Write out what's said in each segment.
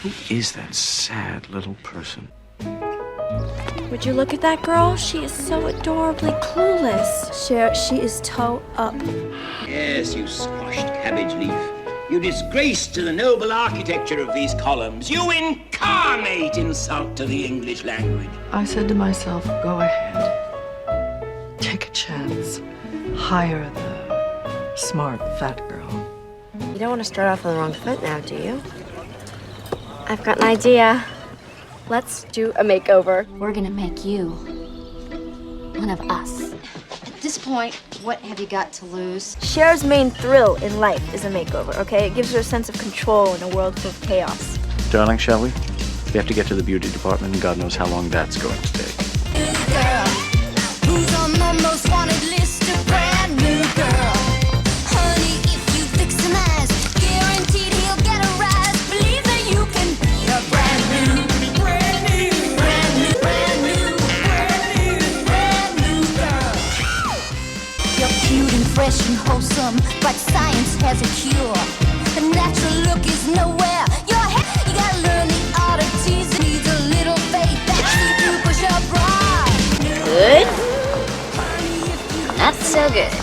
Who is that sad little person? Would you look at that girl? She is so adorably clueless. Cher, she is toe up. Yes, you squashed cabbage leaf. You disgrace to the noble architecture of these columns. You incarnate insult to the English language. I said to myself, go ahead. Take a chance. Hire the smart fat girl. You don't want to start off on the wrong foot now, do you? I've got an idea. Let's do a makeover. We're gonna make you one of us. At this point, what have you got to lose? Cher's main thrill in life is a makeover, okay? It gives her a sense of control in a world full of chaos. Darling, shall we? We have to get to the beauty department, and God knows how long that's going to take. Girl, who's on the most wanted list? A brand new girl. Honey, if you fix him eyes, guaranteed he'll get a rise. Believe that you can be a brand new girl. You're cute and fresh and wholesome, but science has a cure. The natural look is nowhere. Your head, you gotta learn the oddities. Needs a little faith that you push up right. Good? Not so good.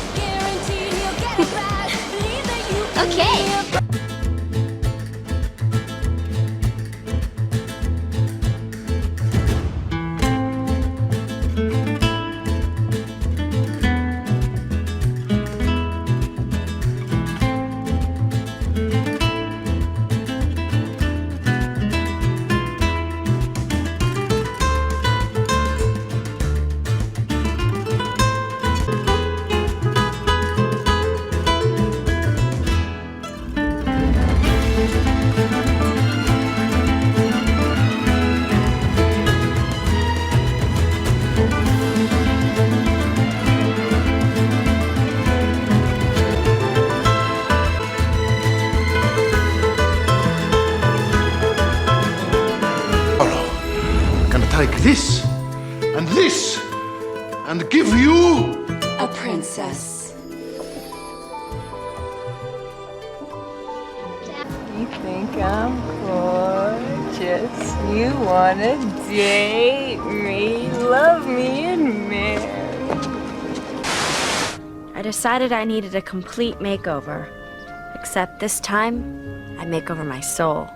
Okay. Take this and give you A princess. You think I'm gorgeous? You wanna date me, love me, and marry? I decided I needed a complete makeover. Except this time, I make over my soul.